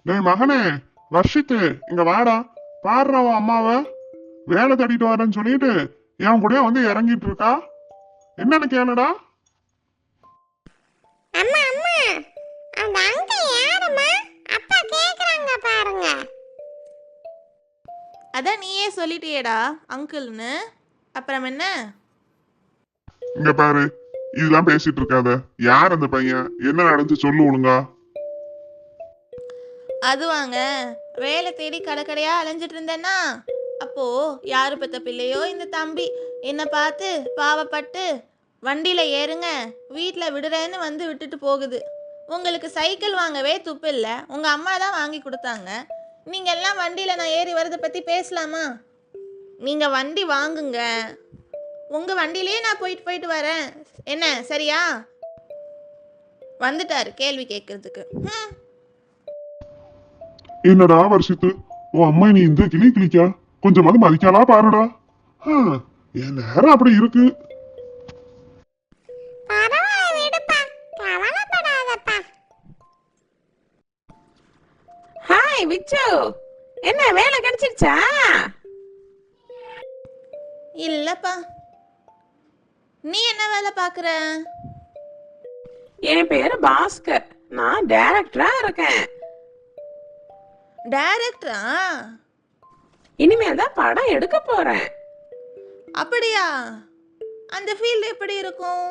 டேய் மகனே, வர்ஷித்து இங்க வாடா. பாடுறா உன் அம்மாவை வேலை தேடிட்டு வரேன்னு சொல்லிட்டு என் கூடயே வந்து இறங்கிட்டு இருக்கா. என்னன்னு கேளுடா. அம்மா அம்மா, அந்த அங்கிள் யாரம்மா? அப்பா கேக்குறாங்க பாருங்க. அதான் நீயே சொல்லிட்டியேடா அங்கிள்னு, அப்புறம் என்ன? இங்க பாரு, இதெல்லாம் பேசிட்டு இருக்காத. யார் அந்த பையன்? என்ன நடந்துச்சு சொல்லு ஒழுங்கா. அதுவாங்க, வேலை தேடி கடைக்கடையா அலைஞ்சிட்டு இருந்தேன்னா அப்போ யாரு பெத்த பிள்ளையோ இந்த தம்பி என்னை பார்த்து பாவப்பட்டு வண்டியில் ஏறுங்க வீட்டில் விடுறேன்னு வந்து விட்டுட்டு போகுது. உங்களுக்கு சைக்கிள் வாங்கவே துப்பு இல்லை, உங்கள் அம்மா தான் வாங்கி கொடுத்தாங்க. நீங்கள் எல்லாம் வண்டியில் நான் ஏறி வரதை பற்றி பேசலாமா? நீங்கள் வண்டி வாங்குங்க, உங்கள் வண்டியிலேயே நான் போயிட்டு போயிட்டு வரேன். என்ன சரியா? வந்துட்டாரு கேள்வி கேட்கறதுக்கு. என்னடா வர்ஷித்து, உன் அம்மா நீ இந்த கிளி கிளிக்கா? கொஞ்சமாவது மதிக்காலா பாருடா. என் நேரம் அப்படி இருக்கு. பரவாயில்ல விடுப்பா, கவலைப்படாதப்பா. ஹாய் விச்சு, என்ன வேலை கிடைச்சிருச்சா? இல்லப்பா. நீ என்ன வேலை பார்க்குற? என் பேரு பாஸ்கர், நான் டைரக்டரா இருக்கேன். டைரக்டரா? இனிமேல் தான் படம் எடுக்க போறேன். அப்படியா? அந்த ஃபீல்டு எப்படி இருக்கும்?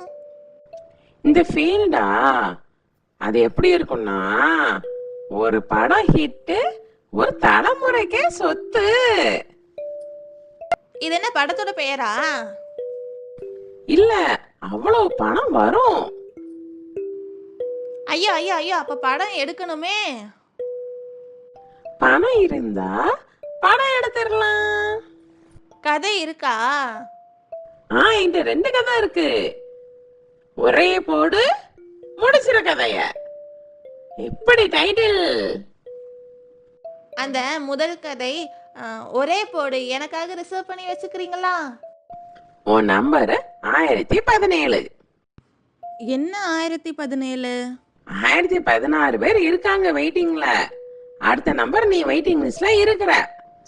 இந்த ஃபீல்டா, அது எப்படி இருக்கும்னா, ஒரு படம் ஹிட்டு ஒரு தலைமுறைக்கே சொத்து. இது என்ன படத்தோட பெயரா? இல்ல, அவ்வளவு பணம் வரும். ஐயோ ஐயோ ஐயோ, அப்ப படம் எடுக்கணுமே. பணம் இருந்தா படம் எடுத்துடலாம். கதை இருக்கா? இந்த 2 கதை இருக்கு. ஒரே போடு முடிச்சிரு கதைய. எப்படி டைட்டில்? அந்த முதல் கதை ஒரே போடு எனக்காக ரிசர்வ் பண்ணி வச்சுக்கிறீங்களா? உன் நம்பர் 1017. என்ன 1017? 1016 பேர் இருக்காங்க வெயிட்டிங்ல. அடுத்த நம்பர் நீ வெயிட்டிங் லிஸ்ட்ல இருக்கிற.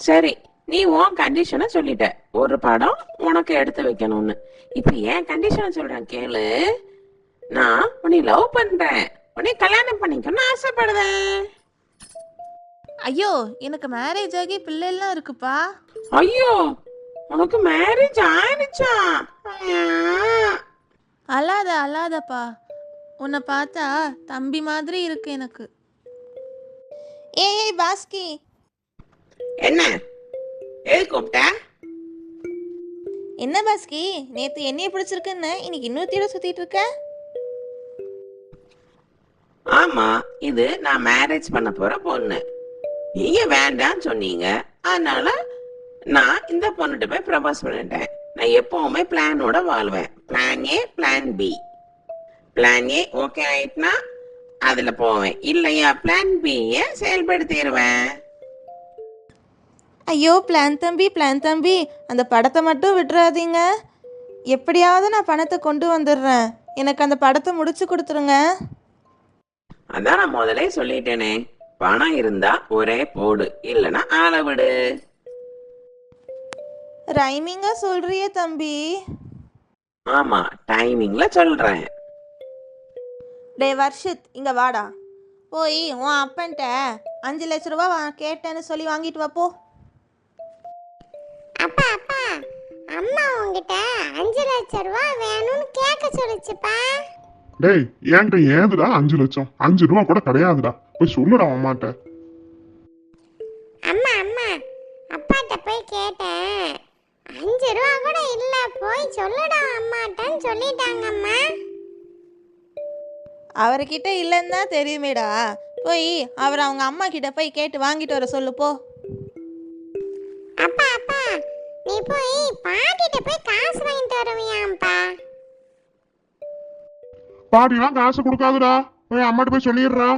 சரி, நீ உன் கண்டிஷனை சொல்லிட்ட, ஒரு படம் உனக்கு எடுத்து வைக்கணும்னு. இப்ப என் கண்டிஷனை சொல்றேன் கேளு. நான் உன்னை லவ் பண்றேன், உன்னை கல்யாணம் பண்ணிக்கணும்னு ஆசைப்படுறேன். ஐயோ, எனக்கு மேரேஜ் ஆகி பிள்ளைலாம் இருக்குப்பா. ஐயோ, உனக்கு மேரேஜ் ஆயிடுச்சா? அழாத அழாதப்பா, உன்னை பார்த்தா தம்பி மாதிரி இருக்கு எனக்கு. ஏய் பாஸ்கி. என்ன எது கூப்பிட்ட? என்ன பாஸ்கி, நேத்து என்னைய பிடிச்சிருக்குன்னு இன்னைக்கு இன்னொருத்தியோட சுத்திட்டு இருக்க? ஆமா, இது நான் மேரேஜ் பண்ண போற பொண்ணு. நீங்க வேண்டான்னு சொன்னீங்க, அதனால நான் இந்த பொண்ணுகிட்ட போய் ப்ரப்போஸ் பண்ணிட்டேன். நான் எப்பவுமே பிளானோட வாழ்வேன். Plan A, plan B. Plan A okay ஆயிட்டுனா அதுல போவேன், இல்லையா பிளான் பி செயல்படுத்திடுவேன். ஐயோ பிளான் தம்பி, பிளான் தம்பி, அந்த படத்தை மட்டும் விட்டுறாதீங்க. எப்படியாவது நான் பணத்தை கொண்டு வந்துடுறேன், எனக்கு அந்த படத்தை முடிச்சு கொடுத்துருங்க. அதான் நான் முதலே சொல்லிட்டேனே, பணம் இருந்தா ஒரே போடு, இல்லைன்னா ஆளை விடு. ரைமிங்கா சொல்றியே தம்பி. ஆமா, டைமிங்ல சொல்றேன். டே வர்ஷித், இங்க வாடா. போய் உன் அப்பன்ட்ட 5 லட்ச ரூபா கேட்டேன்னு சொல்லி வாங்கிட்டு வா போ. அப்பா அப்பா, அம்மா உங்ககிட்ட 5 லட்சம் ரூபாய் வேணும்னு கேட்க சொல்லுச்சுப்பா. டேய், என்கிட்ட ஏதுடா 5 லட்சம்? 5 ரூபா கூட கிடையாதுடா. போய் சொல்லுடா அம்மாட்ட. அம்மா அம்மா, அப்பாட்ட போய் கேட்டேன், 5 ரூபா கூட இல்ல, போய் சொல்லுடா அம்மாட்டன்னு சொல்லிட்டாங்கம்மா. அவர்கிட்ட இல்லைன்னு தான் தெரியுமேடா. போய் அவர் அவங்க அம்மா கிட்ட போய் கேட்டு வாங்கிட்டு வர சொல்லு போ. அப்பா அப்பா, நீ போய் பாட்டிட்ட போய் காசு வாங்கிட்டு வருவியாம்ப்பா. பாட்டிலாம் காசு கொடுக்காதுடா. போய் அம்மாட்ட போய் சொல்லிடுறா.